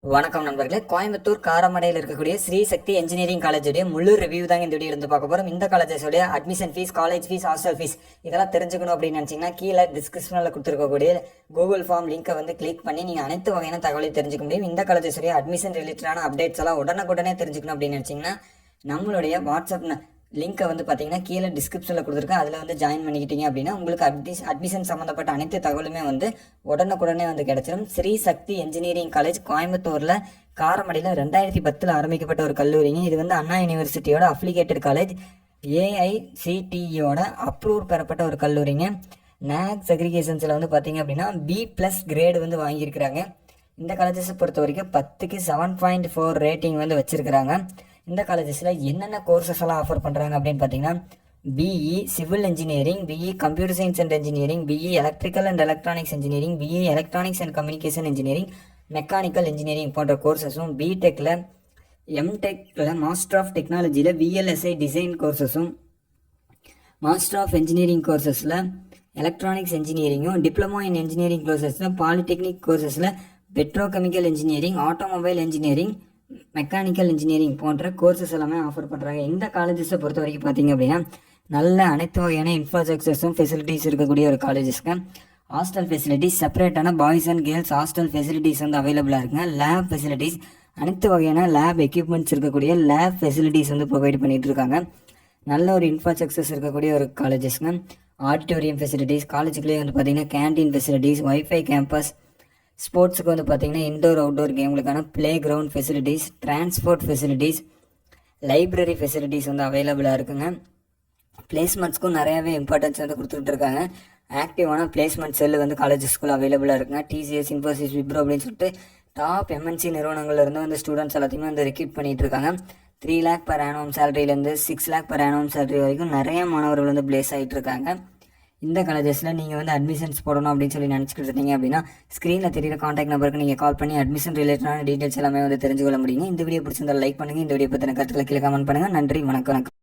வணக்கம் நண்பர்களே, கோயம்புத்தூர் காரமடையில் இருக்கக்கூடிய ஸ்ரீ சக்தி இன்ஜினியரிங் காலேஜுடைய முழு ரிவ்யூ தாங்க இந்த வீடியோ இருந்து பார்க்க போகிறோம். இந்த காலேஜஸோடைய admission fee, college fee, hostel fee இதெல்லாம் தெரிஞ்சுக்கணும் அப்படின்னு நினச்சிங்கன்னா கீழே டிஸ்கிரிப்ஷனில் கொடுத்துருக்கக்கூடிய கூகுள் ஃபார்ம் லிங்கை வந்து கிளிக் பண்ணி நீங்கள் அனைத்து வகையான தகவலையும் தெரிஞ்சுக்க முடியும். இந்த காலேஜஸோடைய அட்மிஷன் ரிலேட்டடான அப்டேட்ஸ் எல்லாம் உடனுக்குடனே தெரிஞ்சுக்கணும் அப்படின்னு நினச்சிங்கன்னா நம்மளுடைய வாட்ஸ்அப் லிங்க்கை வந்து பார்த்தீங்கன்னா கீழே டிஸ்கிரிப்ஷனில் கொடுத்துருக்கேன். அதில் வந்து ஜாயின் பண்ணிக்கிட்டீங்க அப்படின்னா உங்களுக்கு அட்மிஷன் சம்மந்தப்பட்ட அனைத்து தகவலுமே வந்து உடனுக்குடனே வந்து கிடைச்சிடும். ஸ்ரீ சக்தி இன்ஜினியரிங் காலேஜ் கோயம்புத்தூரில் காரமடையில் 2010 ஆரம்பிக்கப்பட்ட ஒரு கல்லூரிங்க. இது வந்து அண்ணா யூனிவர்சிட்டியோட அப்ளிகேட்டட் காலேஜ், ஏஐசிடிஇயோட அப்ரூவ் பெறப்பட்ட ஒரு கல்லூரிங்க. நேக் செக்ரிகேஷன்ஸில் வந்து பார்த்தீங்க அப்படின்னா B+ கிரேடு வந்து வாங்கியிருக்கிறாங்க. இந்த காலேஜஸை பொறுத்த வரைக்கும் 10க்கு 7.4 ரேட்டிங் வந்து வச்சுருக்கிறாங்க. இந்த காலேஜஸில் என்னென்ன கோர்சஸ் எல்லாம் ஆஃபர் பண்ணுறாங்க அப்படின்னு பார்த்தீங்கன்னா BE civil engineering, BE computer science and engineering, BE electrical and electronics engineering, BE electronics and communication engineering, mechanical engineering போன்ற கோர்சஸும், பிடெக்கில் எம்டெக்கில் மாஸ்டர் ஆஃப் டெக்னாலஜியில் VLSI டிசைன் கோர்சஸும், மாஸ்டர் ஆஃப் இன்ஜினியரிங் கோர்சஸில் எலக்ட்ரானிக்ஸ் இன்ஜினியரிங்கும், டிப்ளமோ இன் இன்ஜினியரிங் கோர்சஸில் polytechnic கோர்சஸில் petrochemical engineering, automobile engineering, mechanical engineering போன்ற கோர்சஸ் எல்லாமே ஆஃபர் பண்ணுறாங்க. இந்த காலேஜஸை பொறுத்த வரைக்கும் பார்த்தீங்க அப்படின்னா நல்ல அனைத்து வகையான இன்ஃப்ராஸ்ட்ரக்சர்ஸும் ஃபெசிலிட்டிஸ் இருக்கக்கூடிய ஒரு காலேஜஸ்க்கு. ஹாஸ்டல் ஃபெசிலிட்டிஸ் செப்பரேட்டான boys and girls hostel facilities வந்து அவைலபிளாக இருக்குங்க. லேப் ஃபெசிலிட்டிஸ் அனைத்து வகையான லேப் எக்யூப்மெண்ட்ஸ் இருக்கக்கூடிய லேப் ஃபெசிலிட்டிஸ் வந்து ப்ரொவைட் பண்ணிகிட்டு இருக்காங்க. நல்ல ஒரு இன்ஃப்ராஸ்ட்ரக்சர்ஸ் இருக்கக்கூடிய ஒரு காலேஜஸ்ங்க. ஆடிட்டோரியம் ஃபெசிலிட்டிஸ், காலேஜுக்குள்ளேயே வந்து பார்த்திங்கன்னா கேன்டீன் ஃபெசிலிட்டிஸ், வைஃபை கேம்பஸ், ஸ்போர்ட்ஸுக்கு வந்து பார்த்திங்கன்னா இன்டோர் அவுட்டோர் கேமுகளுக்கான playground facilities, transport facilities, library facilities வந்து அவைலபிளாக இருக்குங்க. பிளேஸ்மெண்ட்ஸ்க்கும் நிறையாவே இம்பார்ட்டன்ஸ் வந்து கொடுத்துட்டு இருக்காங்க. ஆக்டிவான பிளேஸ்மெண்ட் செல்லு வந்து காலேஜஸ்க்குள்ள அவைலபிளாக இருக்குங்க. TCS, இன்ஃபோசிஸ், விப்ரோ அப்படின்னு சொல்லிட்டு டாப் MNC நிறுவனங்கள்லேருந்து வந்து ஸ்டூடெண்ட்ஸ் எல்லாத்தையுமே வந்து ரெக்ரூட் பண்ணிகிட்டு இருக்காங்க. 3 lakh per annum சேலரியிலேருந்து 6 lakh per annum salary வரைக்கும் நிறைய மாணவர்கள் வந்து பிளேஸ் ஆகிட்டு இருக்காங்க. இந்த காலேஜஸில் நீங்கள் வந்து அட்மிஷன்ஸ் போடணும் அப்படின்னு சொல்லி நினச்சிக்கிட்டு இருந்தீங்க அப்படின்னா ஸ்க்ரீனில் தெரியிற காண்டாக்ட் நம்பருக்கு நீங்கள் கால் பண்ணி அட்மிஷன் ரிலேட்டடான டீட்டெயில்ஸ் எல்லாமே வந்து தெரிஞ்சுக்கொள்ள முடியுங்க. இந்த வீடியோ பிடிச்சிருந்தால் லைக் பண்ணுங்கள். இந்த வீடியோ பற்றின கருத்துக்களை கீழே கமெண்ட் பண்ணுங்கள். நன்றி, வணக்கம்.